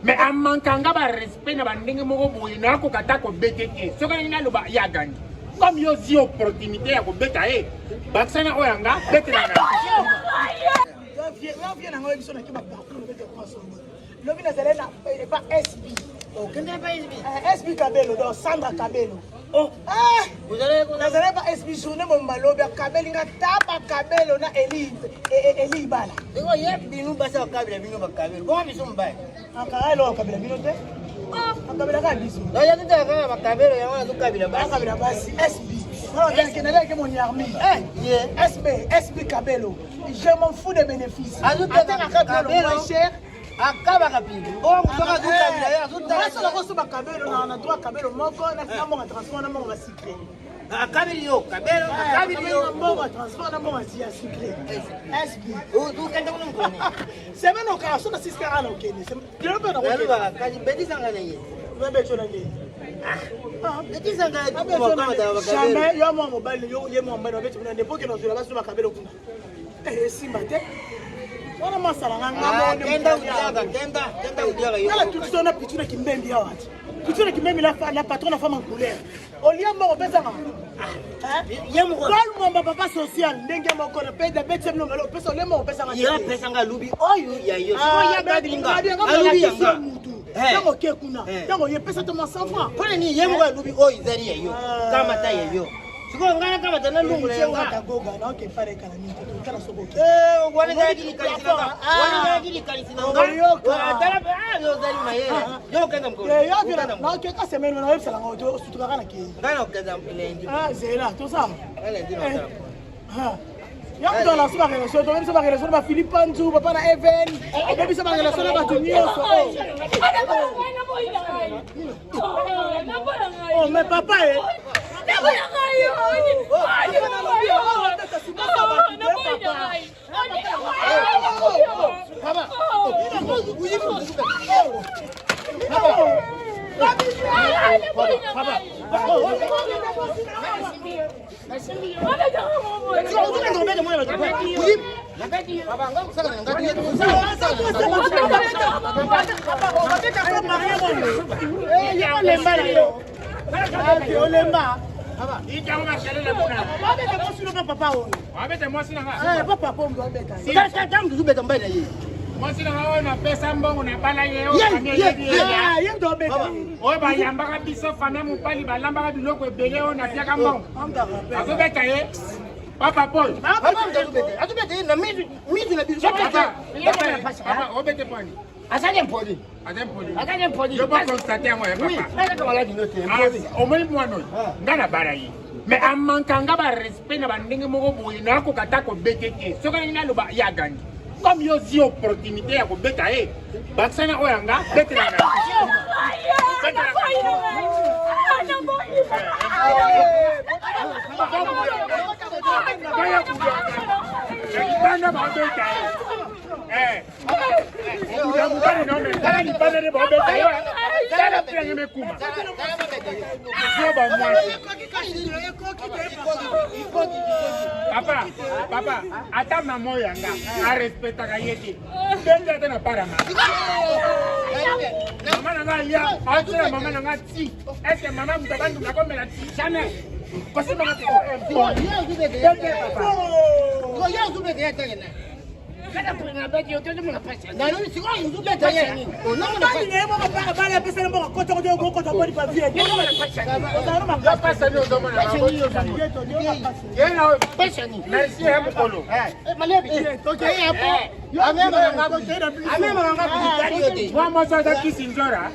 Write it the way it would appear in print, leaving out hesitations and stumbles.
Mais en manquant de respect, na bandingue moko boye na ko kata ko beteke. So kana ina loba ya gani. Comme yo zi opportunité ya ko beta baksana oyanga betela na. Viens na ngoyi sona ki ba partout bete ko so. Lobi na zalena pas SB. Oh, qu'est-ce pas SB? SB Kabelo, donc Sandra Kabelo. Oh, vous allez pas SB journée mon malobi Kabelinga tapa Kabelo na Eli Bala. Deko yep binu basa Kabelo binu ba Kabelo. Comment biso mbaye? Akalo Kabelo binu te. Kabelo ka biso. Da ya tata ka ba Kabelo ya wana Kabelo basi. Kabelo basi SB. Non, quelqu'un qui mon armée. SB Kabelo. Je m'en fous des bénéfices. Attends, Kabelo moins cher. Akaba kapingi. Bon, soka Kabelo ya zuta. Moi solo ko soba Kabelo na droit Kabelo moko na kama transformer na moko secret. Kabelo Kabelo moko transformer na moko secret. SB. Tu kanda kuna mkoni. Sema no ka so na sister ana okeni. Sema no na okeni. Ba kaji beti sanga na ye. Bebe chona nge. Beti sanga tu kwa kama da Kabelo. Jamais yo mo mobile yo ye mo mobile beti kuna nepoke no zula basu Kabelo kuna. Simba te. On a masala nganga kenda udiaga yo. Kala tu sona pituna kimbembi hawa. Pituna kimbembi la patronne femme en couleur. Olia mo pesa nga. Yemo ko. Kal mo papa social ndenge mo ko peda betse no ngalo pesa le mo pesa nga. Ya pesa nga lubi oyo ya yo. So ya Kabinga. Alubi yanga. Tango ke kuna. Tango ye pesa to 100 francs. Pole ni yemo ko lubi oyo zari ya yo. Kama ta ya yo. Siko ngana kama tana lungu le ngata goga na ke fare kala ni to kala soko. Wale gari kalisina. Wale gari kalisina. Tala yo zali mayele. Yo kenda mko. Yo vira na ke ka semeno na websala ngo sutuka kana ke. Ngana kenda mpilendi. Zera to sa. Ele ndino sa. Ya ndo la suba kele so to mso ba kele so ba Philippe Anzu papa na Even. Obebi so ba kele so na ba tunio so. Oh mais papa Papa Paul. Asante mpoli. Asante mpoli. Je peux constater moi papa. Au moins moi non. Ngana barayi. Mais en manquant de respect na bandingue moko boye na ko kata ko beteke. So kana ina loba ya gani. Comme yo zi opportunité ya ko beta baksana oyanga betela na. Papa, ata mama yanga a respecta kayeti. Bende tena para mama. Mama nanga ya, acha mama nanga ti. Est-ce que mama mtabandu na komela ti jamais. Parce mama ti. Kada kuna beti yote ndio mnapata. Na nini siko nzube tayari nini? Nani ni mama baba bale pesa mbo koto koto koto bali pa vie. Ndio mnapata. Ndio mnapata pesa ndio ndio mnapata. Yena pesa ni. Na si hapo kolo. Malebi. Okay hapo. Amema ngapi? Amema ngapi? Kwa moja za kisinjora.